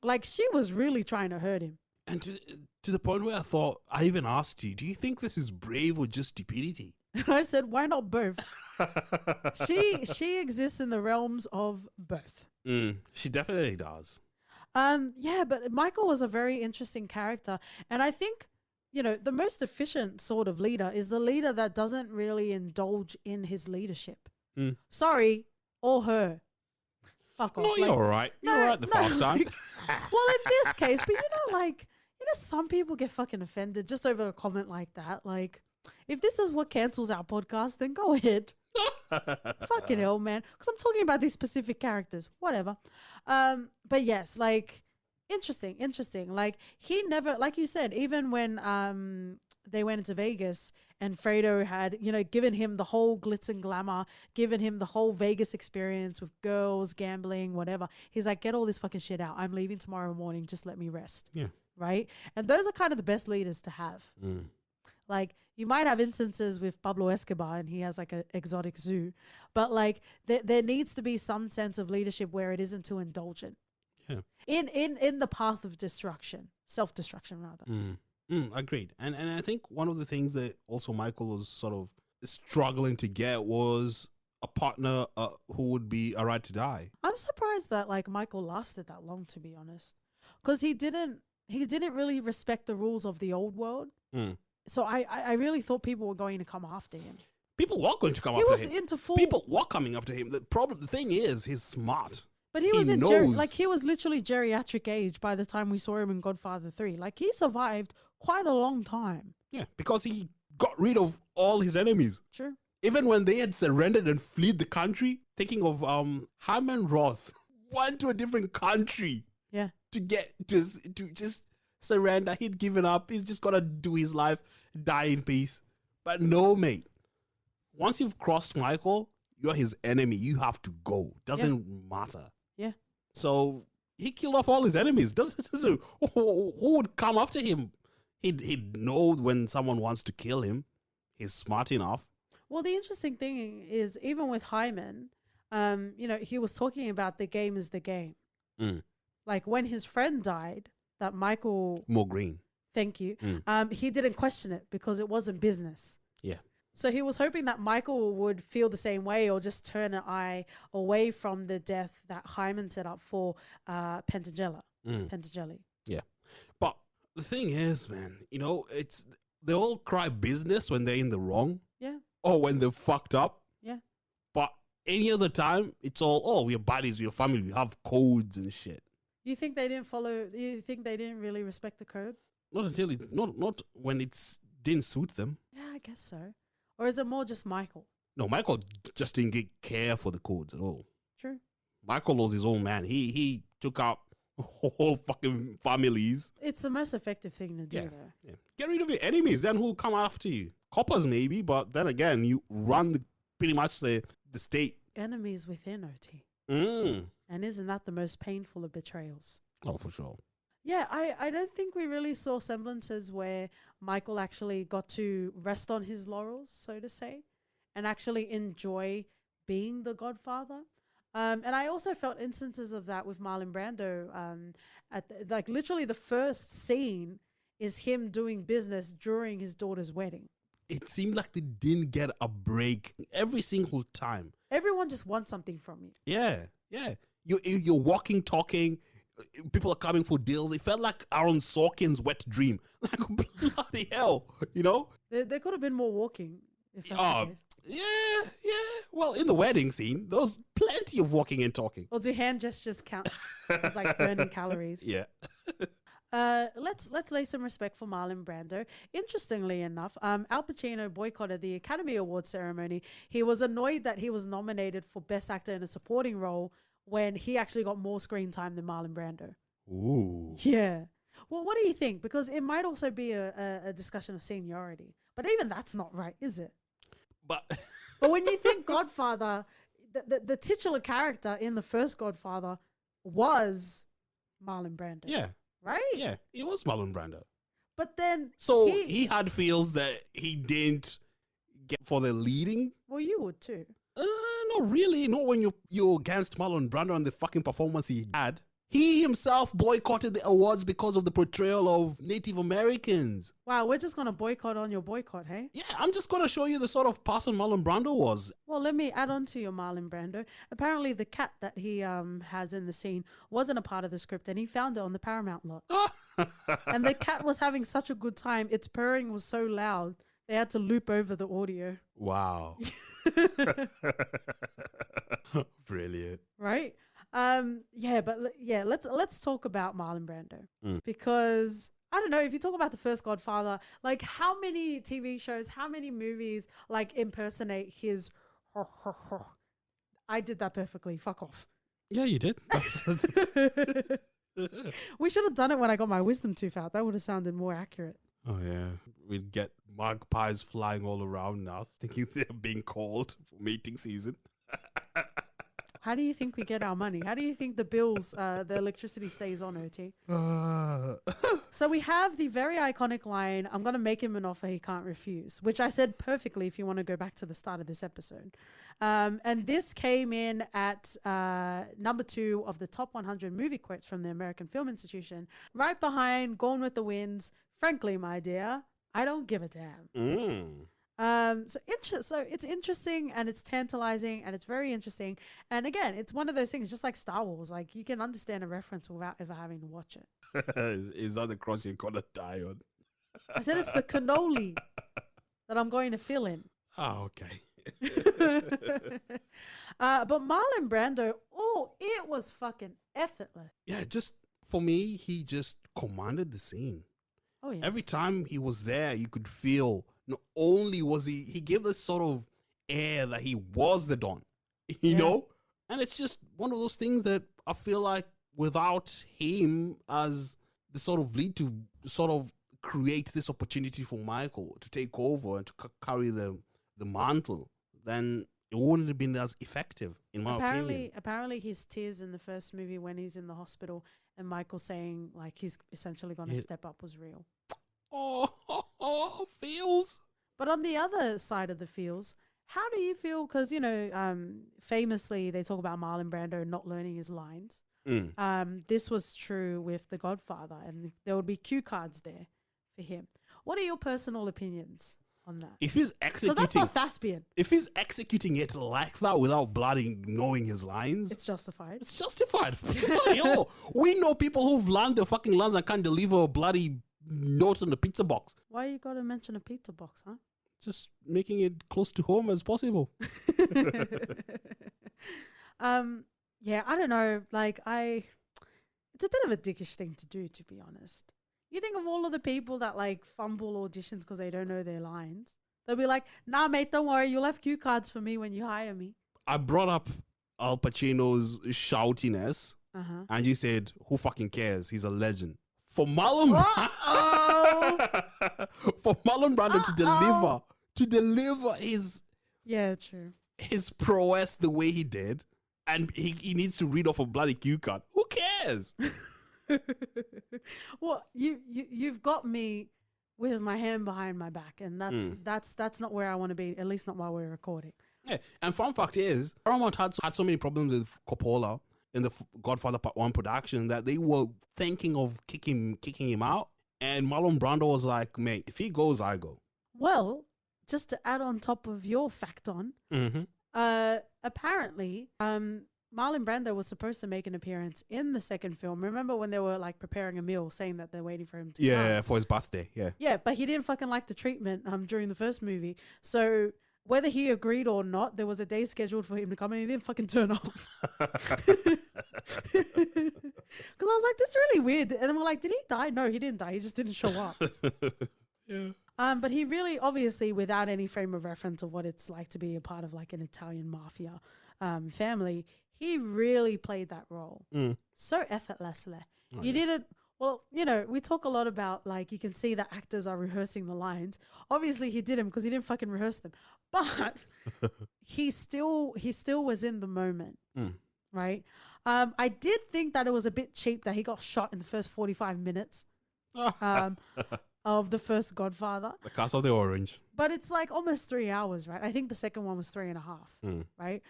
Like, she was really trying to hurt him. And to the point where I thought, I even asked you, do you think this is brave or just stupidity? And I said, why not both? She exists in the realms of both. She definitely does. Yeah, but Michael was a very interesting character. And I think, you know, the most efficient sort of leader is the leader that doesn't really indulge in his leadership. Sorry, or her. Fuck off. No, you're all right. You're all right the first time. Well, in this case, but some people get fucking offended just over a comment like that. Like, if this is what cancels our podcast, then go ahead. Fucking hell, man. Because I'm talking about these specific characters. Whatever. But yes, like, interesting. Like, he never, like you said, even when they went into Vegas and Fredo had, you know, given him the whole glitz and glamour, given him the whole Vegas experience with girls, gambling, whatever. He's like, get all this fucking shit out. I'm leaving tomorrow morning. Just let me rest. Yeah. Right? And those are kind of the best leaders to have. Like, you might have instances with Pablo Escobar and he has like an exotic zoo, but like there needs to be some sense of leadership where it isn't too indulgent. Yeah. In the path of destruction, self-destruction rather. Agreed. And I think one of the things that also Michael was sort of struggling to get was a partner who would be a right to die. I'm surprised that like Michael lasted that long, to be honest, because he didn't really respect the rules of the old world. So I really thought people were going to come after him. People were going to come after him. He was into full. People were coming after him. The thing is, he's smart. But he was he was literally geriatric age by the time we saw him in Godfather 3. Like, he survived quite a long time. Yeah, because he got rid of all his enemies. True. Even when they had surrendered and fled the country, thinking of Hyman Roth went to a different country. Yeah. To just surrender. He'd given up. He's just got to do his life, die in peace. But no, mate. Once you've crossed Michael, you're his enemy. You have to go. Doesn't matter. Yeah. So he killed off all his enemies. Who would come after him? He'd know when someone wants to kill him. He's smart enough. Well, the interesting thing is, even with Hyman, you know, he was talking about the game is the game. Like, when his friend died, that Michael... More green. Thank you. He didn't question it because it wasn't business. Yeah. So he was hoping that Michael would feel the same way or just turn an eye away from the death that Hyman set up for Pentageli. Yeah. But the thing is, man, you know, they all cry business when they're in the wrong. Yeah. Or when they're fucked up. Yeah. But any other time, it's all, we're buddies, we're family, we have codes and shit. You think they didn't follow? You think they didn't really respect the code? Not when it didn't suit them. Yeah, I guess so. Or is it more just Michael? No, Michael just didn't care for the codes at all. True. Michael was his own man. He took out whole fucking families. It's the most effective thing to do, though. Yeah. Get rid of your enemies, then who'll come after you? Coppers maybe, but then again, you run pretty much the state. Enemies within, OT. And isn't that the most painful of betrayals? Oh, for sure. Yeah, I don't think we really saw semblances where Michael actually got to rest on his laurels, so to say, and actually enjoy being the Godfather. And I also felt instances of that with Marlon Brando. Literally the first scene is him doing business during his daughter's wedding. It seemed like they didn't get a break every single time. Everyone just wants something from you. Yeah. You're walking, talking. People are coming for deals. It felt like Aaron Sorkin's wet dream. Like, bloody hell, you know? There could have been more walking. If that's the case. Yeah. Well, in the wedding scene, there was plenty of walking and talking. Or do hand gestures count? It's like burning calories. Yeah. Let's lay some respect for Marlon Brando. Interestingly enough, Al Pacino boycotted the Academy Awards ceremony. He was annoyed that he was nominated for Best Actor in a Supporting Role when he actually got more screen time than Marlon Brando. Ooh. Yeah. Well, what do you think? Because it might also be a discussion of seniority. But even that's not right, is it? But when you think Godfather, the titular character in the first Godfather was Marlon Brando. Yeah. Right? Yeah. It was Marlon Brando. But then So he had feels that he didn't get for the leading. Well, you would too. Not really. Not when you're against Marlon Brando and the fucking performance he had. He himself boycotted the awards because of the portrayal of Native Americans. Wow, we're just going to boycott on your boycott, hey? Yeah, I'm just going to show you the sort of person Marlon Brando was. Well, let me add on to your Marlon Brando. Apparently, the cat that he has in the scene wasn't a part of the script, and he found it on the Paramount lot. And the cat was having such a good time. Its purring was so loud, they had to loop over the audio. Wow. Brilliant. Right? Let's talk about Marlon Brando because I don't know if you talk about the first Godfather, like how many TV shows, how many movies like impersonate his. I did that perfectly. Fuck off. Yeah, you did. We should have done it when I got my wisdom tooth out. That would have sounded more accurate. Oh yeah, we'd get magpies flying all around now, thinking they're being called for mating season. How do you think we get our money? How do you think the bills, the electricity stays on, OT? So we have the very iconic line, I'm going to make him an offer he can't refuse, which I said perfectly if you want to go back to the start of this episode. And this came in at number 2 of the top 100 movie quotes from the American Film Institution, right behind Gone with the Wind, Frankly, My Dear, I Don't Give a Damn. So it's interesting and it's tantalizing and it's very interesting. And again, it's one of those things, just like Star Wars, like you can understand a reference without ever having to watch it. Is that the cross you're gonna die on? I said it's the cannoli that I'm going to fill in. Oh, okay. But Marlon Brando, it was fucking effortless. Yeah, just for me, he just commanded the scene. Oh yeah. Every time he was there, you could feel. Not only was he gave this sort of air that he was the Don, you know? And it's just one of those things that I feel like without him as the sort of lead to sort of create this opportunity for Michael to take over and to carry the mantle, then it wouldn't have been as effective, in my opinion. Apparently his tears in the first movie when he's in the hospital and Michael saying like he's essentially going to step up was real. Oh, feels. But on the other side of the feels, how do you feel? Because, famously they talk about Marlon Brando not learning his lines. This was true with The Godfather, and there would be cue cards there for him. What are your personal opinions on that? If he's executing, that's not thespian. If he's executing it like that without bloody knowing his lines, it's justified. It's justified. Yo, we know people who've learned their fucking lines and can't deliver a bloody note on the pizza box. Why you gotta mention a pizza box, huh? Just making it close to home as possible. Yeah, I don't know. Like, it's a bit of a dickish thing to do, to be honest. You think of all of the people that like fumble auditions because they don't know their lines. They'll be like, nah, mate, don't worry. You'll have cue cards for me when you hire me. I brought up Al Pacino's shoutiness, and you said, who fucking cares? He's a legend. For Marlon Brando to deliver his prowess the way he did, and he needs to read off a bloody cue card. Who cares? Well, you've got me with my hand behind my back, and that's not where I want to be. At least not while we're recording. Yeah, and fun fact is, Paramount had so many problems with Coppola in the Godfather Part 1 production that they were thinking of kicking him out. And Marlon Brando was like, mate, if he goes, I go. Well, just to add on top of your fact apparently, Marlon Brando was supposed to make an appearance in the second film. Remember when they were like preparing a meal saying that they're waiting for him to come? For his birthday, Yeah, but he didn't fucking like the treatment during the first movie. So whether he agreed or not, there was a day scheduled for him to come and he didn't fucking turn up. Because I was like, this is really weird. And then we're like, did he die? No, he didn't die. He just didn't show up. But he really, obviously, without any frame of reference of what it's like to be a part of like an Italian mafia family, he really played that role so effortlessly. He did it. Well, we talk a lot about like you can see that actors are rehearsing the lines. Obviously, he didn't because he didn't fucking rehearse them. But he still was in the moment, right? I did think that it was a bit cheap that he got shot in the first 45 minutes of the first Godfather. The Cast of the Orange. But it's like almost 3 hours, right? I think the second one was 3.5, right?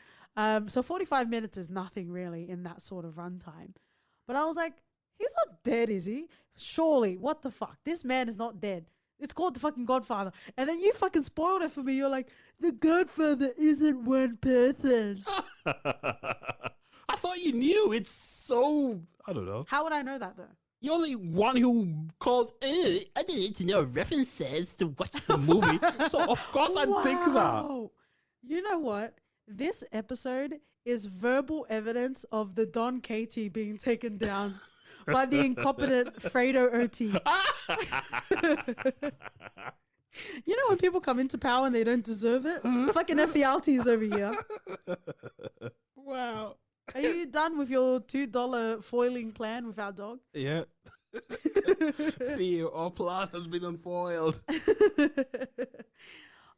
So 45 minutes is nothing really in that sort of runtime. But I was like, he's not dead, is he? Surely, what the fuck? This man is not dead. It's called the fucking Godfather. And then you fucking spoiled it for me. You're like, the Godfather isn't one person. I thought you knew. It's so, I don't know. How would I know that though? You're the one who called, I don't need to know references to watch the movie. So, of course, I'd think that. You know what? This episode is verbal evidence of the Don Katie being taken down by the incompetent Fredo OT. You know when people come into power and they don't deserve it? Fucking Effialti's over here. Wow. Are you done with your $2 foiling plan with our dog? Yeah. Theo, our plan has been unfoiled.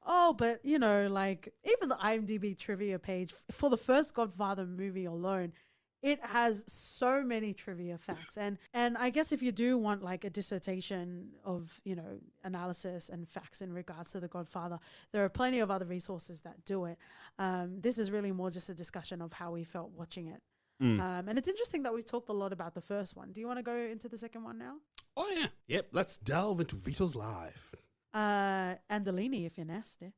Oh, but you know, like even the IMDb trivia page for the first Godfather movie alone, it has so many trivia facts. And I guess if you do want like a dissertation of, you know, analysis and facts in regards to the Godfather, there are plenty of other resources that do it. This is really more just a discussion of how we felt watching it. And it's interesting that we talked a lot about the first one. Do you want to go into the second one now? Oh, yeah. Yep. Let's delve into Vito's life. Andolini, if you're nasty.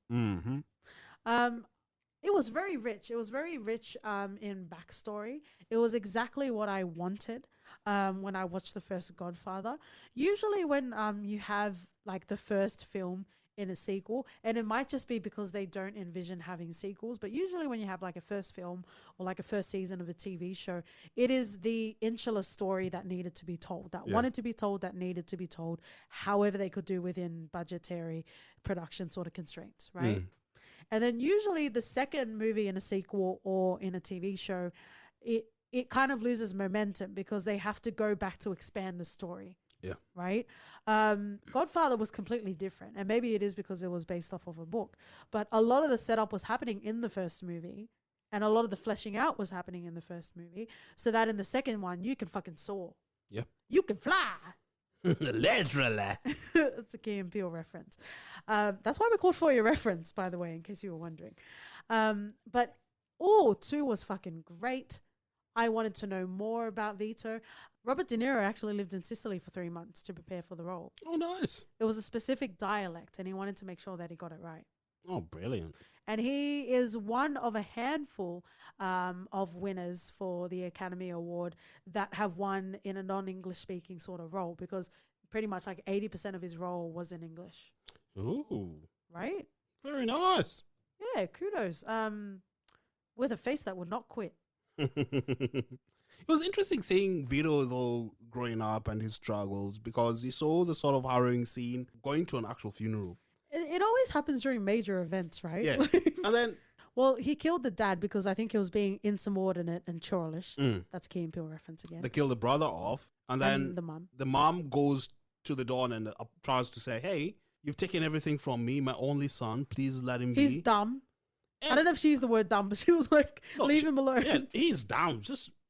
It was very rich. It was very rich in backstory. It was exactly what I wanted when I watched the first Godfather. Usually when you have like the first film in a sequel, and it might just be because they don't envision having sequels, but usually when you have like a first film or like a first season of a TV show, it is the insular story that needed to be told, that wanted to be told, that needed to be told, however they could do within budgetary production sort of constraints, right? And then usually the second movie in a sequel or in a TV show, it kind of loses momentum because they have to go back to expand the story. Yeah. Right? Godfather was completely different. And maybe it is because it was based off of a book. But a lot of the setup was happening in the first movie. And a lot of the fleshing out was happening in the first movie. So that in the second one, you can fucking soar. Yeah. You can fly. Literally. It's a Key and Peele reference. That's why we called for your reference, by the way, in case you were wondering. But 2 was fucking great. I wanted to know more about Vito. Robert De Niro actually lived in Sicily for 3 months to prepare for the role. Oh, nice. It was a specific dialect, and he wanted to make sure that he got it right. Oh, brilliant. And he is one of a handful of winners for the Academy Award that have won in a non-English speaking sort of role, because pretty much like 80% of his role was in English. Ooh. Right? Very nice. Yeah, kudos. With a face that would not quit. It was interesting seeing Vito though growing up and his struggles, because you saw the sort of harrowing scene going to an actual funeral. It always happens during major events, right? Yeah. And then... Well, he killed the dad because I think he was being insubordinate and churlish. That's Key and Peele reference again. They kill the brother off. And then the mom goes to the door and tries to say, hey, you've taken everything from me, my only son. Please let him be. He's dumb. I don't know if she used the word dumb, but she was like, leave him alone. Yeah, he's dumb.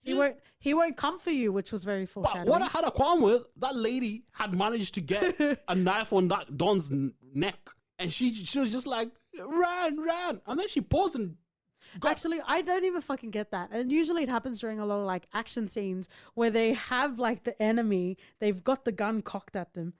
He won't come for you, which was very foreshadowing. But what I had a qualm with, that lady had managed to get a knife on that Don's neck, and she was just like, ran, and then she paused and Actually, I don't even fucking get that. And usually it happens during a lot of like action scenes where they have like the enemy, they've got the gun cocked at them,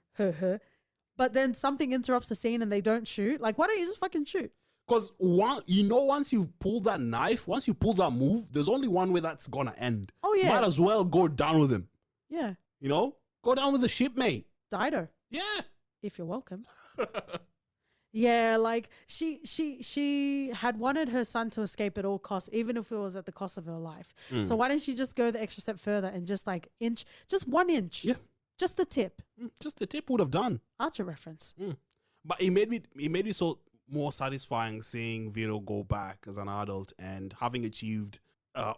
but then something interrupts the scene and they don't shoot. Like, why don't you just fucking shoot? Because once you pull that knife, once you pull that move, there's only one way that's gonna end. Oh yeah. Might as well go down with him. Yeah. You know? Go down with the shipmate. Dido. Yeah. If you're welcome. Yeah, like she had wanted her son to escape at all costs, even if it was at the cost of her life. So why didn't she just go the extra step further and just like just 1 inch? Yeah. Just the tip. Just the tip would have done. Archer reference. But it made me so more satisfying seeing Vito go back as an adult and having achieved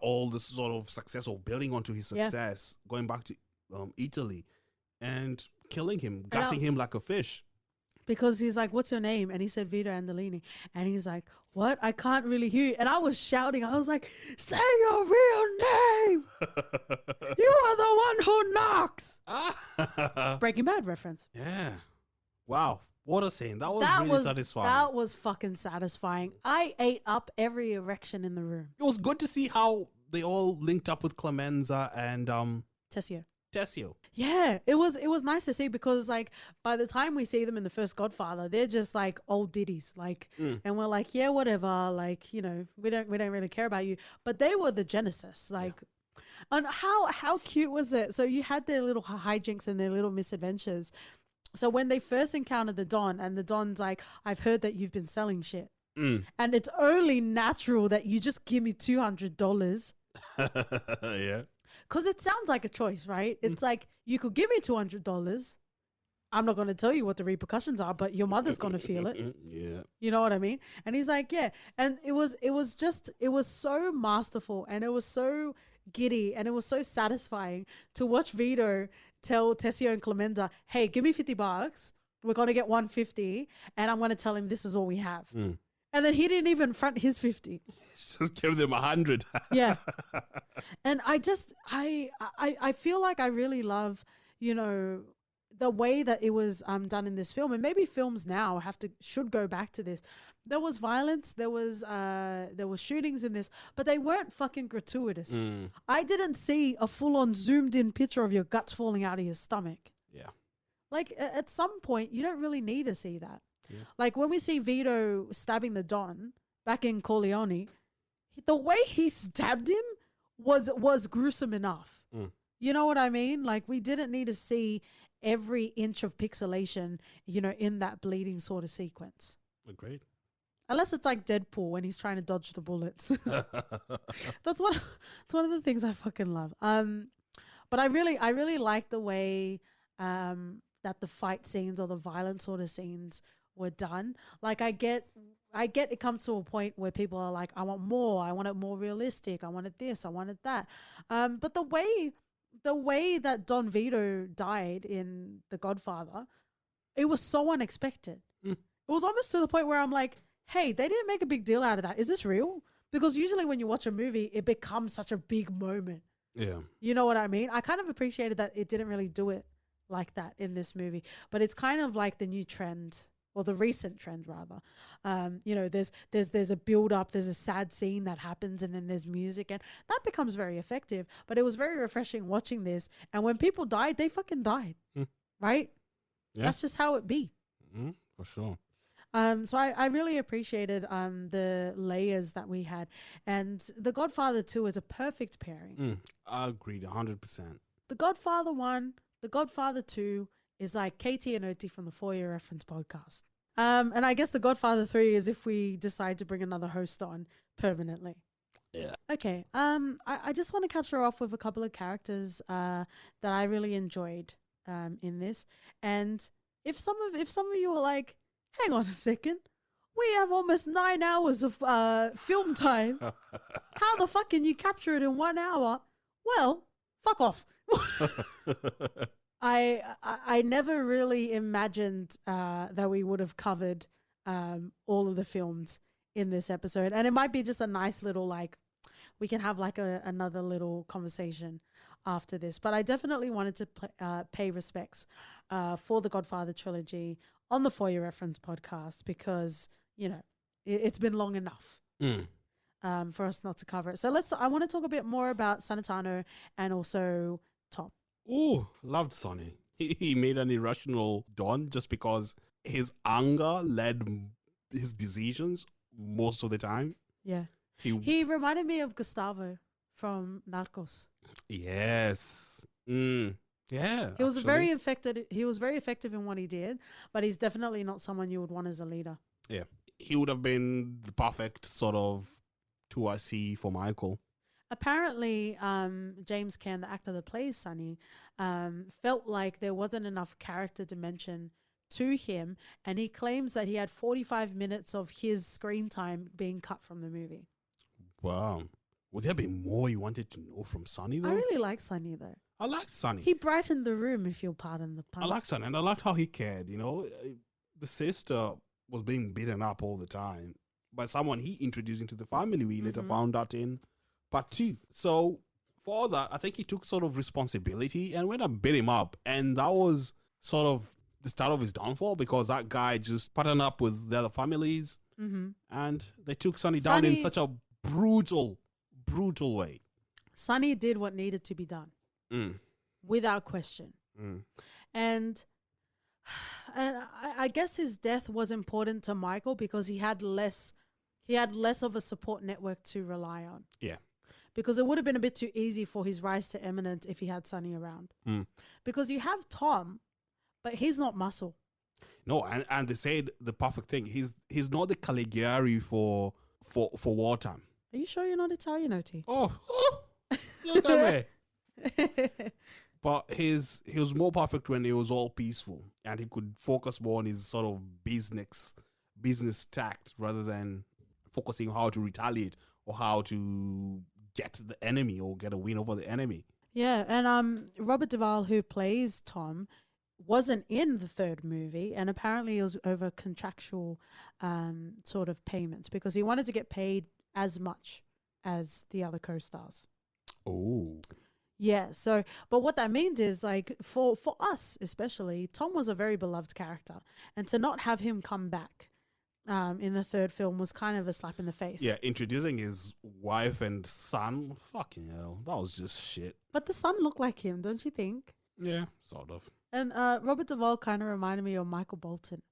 all this sort of success, or building onto his success, going back to Italy and killing him, gassing him like a fish. because he's like, "What's your name?" And he said Vito Andolini, and he's like, "What? I can't really hear you." And I was shouting. I was like, "Say your real name. You are the one who knocks." Breaking Bad reference. Yeah. Wow. What a scene. That was That really was satisfying. that was fucking satisfying. I ate up every erection in the room. It was good to see how they all linked up with Clemenza and Tessio. Tessio. Yeah, it was nice to see, because like by the time we see them in the first Godfather, they're just like old ditties, like, and we're like, yeah, whatever, like, you know, we don't really care about you. But they were the genesis, like, and how cute was it? So you had their little hijinks and their little misadventures. So when they first encounter the Don, and the Don's like, "I've heard that you've been selling shit, and it's only natural that you just give me $200." Yeah. Because it sounds like a choice, right? It's like, you could give me $200. I'm not going to tell you what the repercussions are, but your mother's going to feel it. Yeah. You know what I mean? And he's like, yeah. And it was so masterful, and it was so giddy, and it was so satisfying to watch Vito tell Tessio and Clemenza, "Hey, give me $50. We're going to get 150, and I'm going to tell him this is all we have." And then he didn't even front his 50. Just give them 100. Yeah. And I feel like I really love, you know, the way that it was done in this film. And maybe films now should go back to this. There was violence, there was shootings in this, but they weren't fucking gratuitous. I didn't see a full-on zoomed in picture of your guts falling out of your stomach. Yeah. Like at some point, you don't really need to see that. Yeah. Like when we see Vito stabbing the Don back in Corleone, the way he stabbed him was gruesome enough. You know what I mean? Like, we didn't need to see every inch of pixelation, you know, in that bleeding sort of sequence. Agreed. Unless it's like Deadpool when he's trying to dodge the bullets. It's one of the things I fucking love. But I really like the way that the fight scenes or the violent sort of scenes were done. Like, I get it comes to a point where people are like, I want more, I want it more realistic, I wanted this, I wanted that. But the way that Don Vito died in The Godfather, it was so unexpected. It was almost to the point where I'm like, hey, they didn't make a big deal out of that. Is this real? Because usually when you watch a movie, it becomes such a big moment. Yeah. You know what I mean? I kind of appreciated that it didn't really do it like that in this movie. But it's kind of like the new trend, or the recent trend rather. You know, there's a build up, there's a sad scene that happens, and then there's music, and that becomes very effective. But it was very refreshing watching this. And when people died, they fucking died. Right? Yeah. That's just how it be. For sure. So I really appreciated the layers that we had. And The Godfather 2 is a perfect pairing. I agreed 100%. The Godfather 1, The Godfather 2 is like KT and OT from the For Your Reference podcast. And I guess The Godfather 3 is if we decide to bring another host on permanently. Yeah. Okay. I just want to capture off with a couple of characters that I really enjoyed in this. And if some of you are like, hang on a second, we have almost 9 hours of film time. How the fuck can you capture it in 1 hour? Well, fuck off. I never really imagined that we would have covered all of the films in this episode. And it might be just a nice little, like, we can have like another little conversation after this. But I definitely wanted to pay respects for the Godfather trilogy on the For Your Reference podcast, because, you know, it's been long enough for us not to cover it. So I want to talk a bit more about Sanitano and also Tom. Oh, loved Sonny. He made an irrational Don just because his anger led his decisions most of the time. Yeah. He reminded me of Gustavo from Narcos. Yes. Yeah. He was very effective in what he did, but he's definitely not someone you would want as a leader. Yeah. He would have been the perfect sort of 2IC for Michael. Apparently, James Caan, the actor that plays Sonny, felt like there wasn't enough character dimension to him, and he claims that he had 45 minutes of his screen time being cut from the movie. Wow. Would there be more you wanted to know from Sonny, though? I really like Sonny, though. I liked Sonny. He brightened the room, if you'll pardon the pun. I liked Sonny, and I liked how he cared, you know. the sister was being beaten up all the time by someone he introduced into the family. We later found out in part 2. So for that, I think he took sort of responsibility and went and beat him up. And that was sort of the start of his downfall, because that guy just patterned up with the other families and they took Sonny down in such a brutal way. Sonny did what needed to be done without question. And I guess his death was important to Michael because he had less of a support network to rely on. Yeah. Because it would have been a bit too easy for his rise to eminence if he had Sonny around. Because you have Tom, but he's not muscle. No, and they said the perfect thing. He's not the Caligari for wartime. Are you sure you're not Italian, OT? Oh, look at me. But he was more perfect when it was all peaceful, and he could focus more on his sort of business tact rather than focusing on how to retaliate or how to get the enemy or get a win over the enemy. Yeah, and Robert Duvall, who plays Tom, wasn't in the third movie, and apparently it was over contractual sort of payments because he wanted to get paid as much as the other co-stars. Oh. Yeah, so, but what that means is, like, for us especially, Tom was a very beloved character, and to not have him come back in the third film was kind of a slap in the face. Yeah, introducing his wife and son, fucking hell, that was just shit. But the son looked like him, don't you think? Yeah, sort of. And Robert Duvall kind of reminded me of Michael Bolton.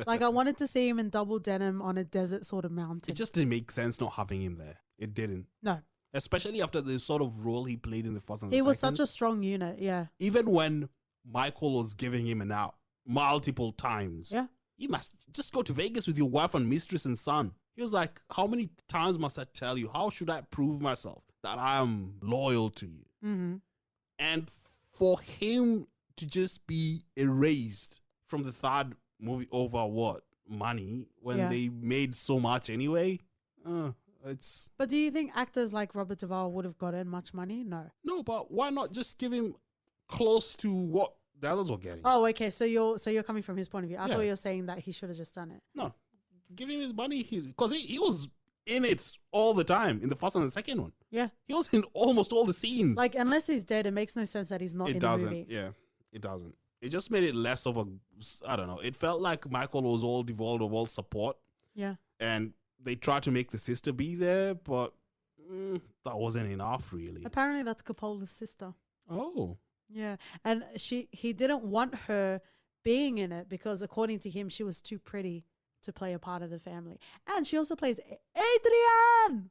Like, I wanted to see him in double denim on a desert sort of mountain. It just didn't make sense not having him there. It didn't. No. Especially after the sort of role he played in the first and the He second. was such a strong unit, yeah. Even when Michael was giving him an out multiple times. Yeah. You must just go to Vegas with your wife and mistress and son. He was like, how many times must I tell you? How should I prove myself that I am loyal to you? Mm-hmm. And for him to just be erased from the third movie over what? Money, when they made so much anyway? It's. But do you think actors like Robert Duvall would have gotten much money? No. No, but why not just give him close to what the others were getting? Oh, okay. So you're coming from his point of view. I thought you were saying that he should have just done it. No, give him his money because he was in it all the time in the first and the second one. Yeah, he was in almost all the scenes. Like, unless he's dead, it makes no sense that he's not in the movie. Yeah, it doesn't. It just made it less of a. I don't know. It felt like Michael was all devoid of all support. Yeah, and they tried to make the sister be there, but that wasn't enough, really. Apparently, that's Coppola's sister. Oh. Yeah, and he didn't want her being in it because, according to him, she was too pretty to play a part of the family. And she also plays Adrian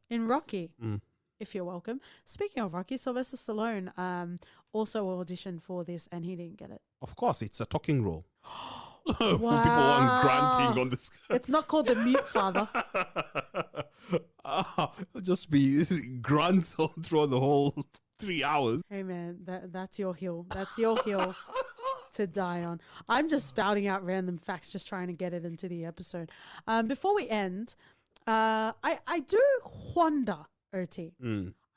in Rocky. If you're welcome. Speaking of Rocky, Sylvester Stallone also auditioned for this, and he didn't get it. Of course, it's a talking role. Wow. People want grunting on this. It's not called the mute father. It'll just be grunts all throughout the whole 3 hours. Hey man, that's your hill. That's your hill to die on. I'm just spouting out random facts, just trying to get it into the episode. Before we end, I do wonder, OT.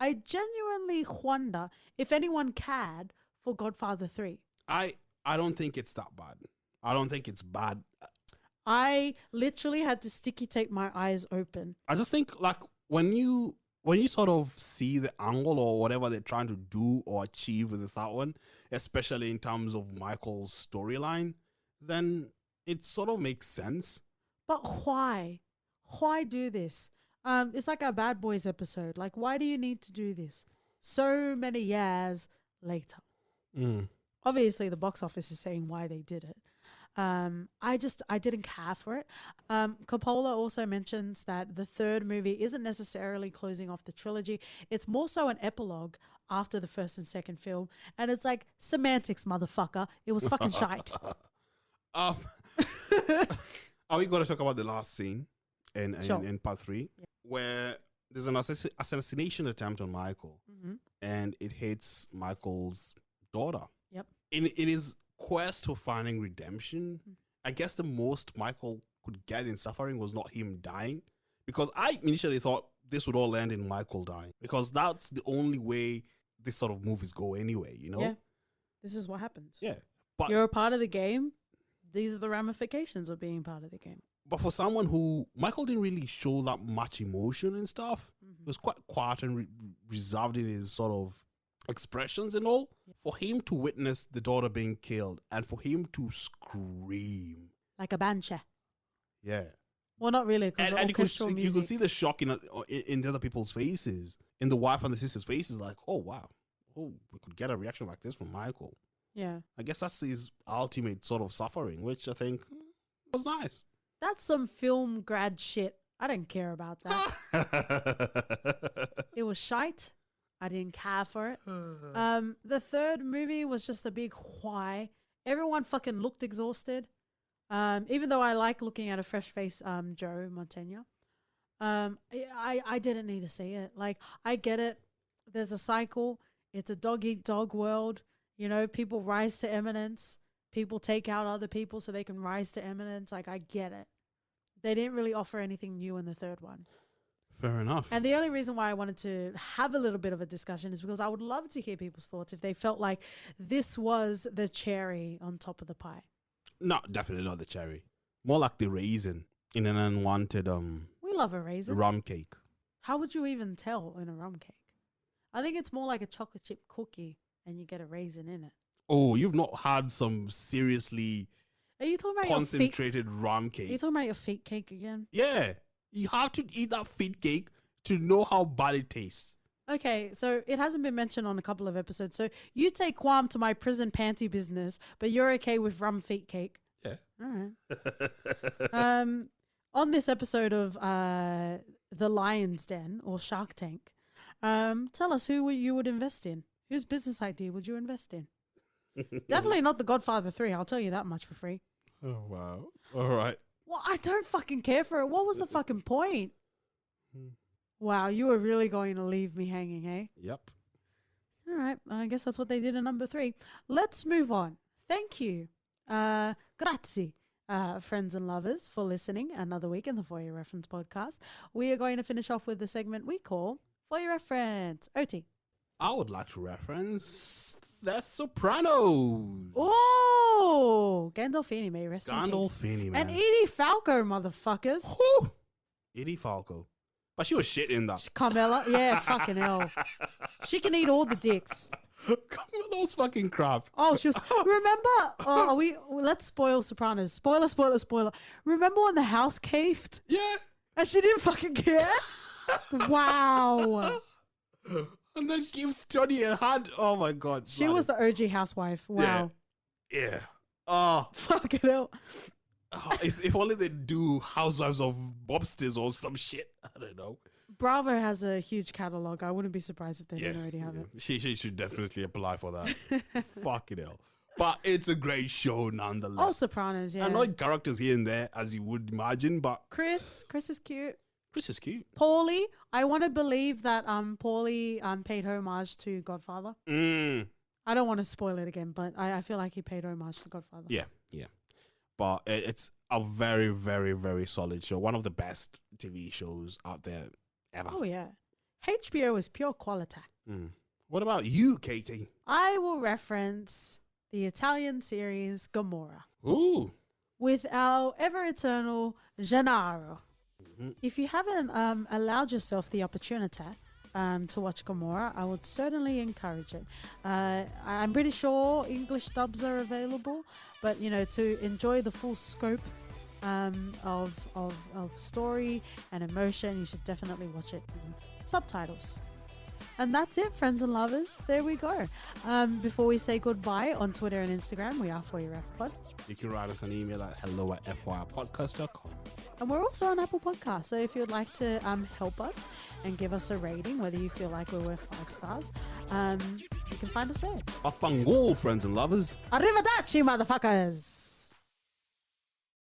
I genuinely wonder if anyone cared for Godfather 3. I don't think it's that bad. I don't think it's bad. I literally had to sticky tape my eyes open. I just think, like, when you sort of see the angle or whatever they're trying to do or achieve with the third one, especially in terms of Michael's storyline, then it sort of makes sense. But why? Why do this? It's like a Bad Boys episode. Like, why do you need to do this so many years later? Obviously, the box office is saying why they did it. I didn't care for it. Coppola also mentions that the third movie isn't necessarily closing off the trilogy. It's more so an epilogue after the first and second film. And it's like, semantics, motherfucker. It was fucking shite. Are we going to talk about the last scene in part 3? Yeah. Where there's an assassination attempt on Michael. And it hits Michael's daughter. Yep. In his quest for finding redemption, I guess the most Michael could get in suffering was not him dying, because I initially thought this would all end in Michael dying, because that's the only way this sort of movies go anyway, you know? Yeah. This is what happens. Yeah. But you're a part of the game. these are the ramifications of being part of the game. But for someone who Michael didn't really show that much emotion and stuff, he was quite quiet and reserved in his sort of expressions and all. For him to witness the daughter being killed and for him to scream Like a banshee. yeah. Well, not really, because And orchestral you music. could see the shock in the other people's faces, in the wife and the sister's faces, like, oh wow, oh, we could get a reaction like this from Michael. Yeah. I guess that's his ultimate sort of suffering, which I think was nice. That's some film grad shit. I didn't care about that. It was shite. I didn't care for it. The third movie was just a big why. Everyone fucking looked exhausted. Even though I like looking at a fresh face, Joe Montaigne. I didn't need to see it. Like, I get it. There's a cycle. It's a dog eat dog world. You know, people rise to eminence. People take out other people so they can rise to eminence. Like, I get it. They didn't really offer anything new in the third one. Fair enough. And the only reason why I wanted to have a little bit of a discussion is because I would love to hear people's thoughts if they felt like this was the cherry on top of the pie. No, definitely not the cherry. More like the raisin in an unwanted We love a raisin. rum cake. How would you even tell in a rum cake? I think it's more like a chocolate chip cookie and you get a raisin in it. Oh, you've not had some seriously Are you talking about concentrated rum Are you cake. talking about your feet cake again? Yeah. You have to eat that feet cake to know how bad it tastes. Okay, so it hasn't been mentioned on a couple of episodes. So you take qualm to my prison panty business, but you're okay with rum feet cake. Yeah. All right. On this episode of The Lion's Den or Shark Tank, tell us who you would invest in. Whose business idea would you invest in? Definitely not The Godfather 3. I'll tell you that much for free. Oh, wow. All right. Well, I don't fucking care for it. What was the fucking point? Wow, you were really going to leave me hanging, eh? Yep. All right. I guess that's what they did in number 3. Let's move on. Thank you. Grazie, friends and lovers, for listening another week in the For Your Reference podcast. We are going to finish off with the segment we call For Your Reference. OT. I would like to reference The Sopranos. Oh, Gandolfini, may rest in peace. Gandolfini, man. And Edie Falco, motherfuckers. Whew. Edie Falco. But she was shit in that. Carmela, yeah, fucking hell. She can eat all the dicks. Carmelo's fucking crap. Oh, she was. Remember? Let's spoil Sopranos. Spoiler. Remember when the house caved Yeah. and she didn't fucking care? Wow. And then gives Johnny a hand. Oh my god. She was the OG housewife. Wow. Yeah. Oh, Fucking hell. if only they do Housewives of Bobsters or some shit. I don't know. Bravo has a huge catalog. I wouldn't be surprised if they didn't already have it. She should definitely apply for that. Fucking hell. But it's a great show nonetheless. Oh, Sopranos, yeah. Annoying characters here and there, as you would imagine, but Chris is cute. Chris is cute. Paulie, I want to believe that Paulie paid homage to Godfather. I don't want to spoil it again, but I feel like he paid homage to Godfather. Yeah. But it's a very, very, very solid show. One of the best TV shows out there ever. Oh, yeah. HBO is pure quality. What about you, Katie? I will reference the Italian series Gomorrah Ooh. with our ever-eternal Gennaro. If you haven't allowed yourself the opportunity to watch Gomorrah, I would certainly encourage it. I'm pretty sure English dubs are available, but you know, to enjoy the full scope of story and emotion, you should definitely watch it in subtitles. And that's it, friends and lovers. There we go. Before we say goodbye, on Twitter and Instagram, we are For Your FPod. You can write us an email at hello@fyrpodcast.com. And we're also on Apple Podcasts. So if you'd like to help us and give us a rating, whether you feel like we're worth 5 stars, you can find us there. Afangul, friends and lovers. Arrivederci, motherfuckers.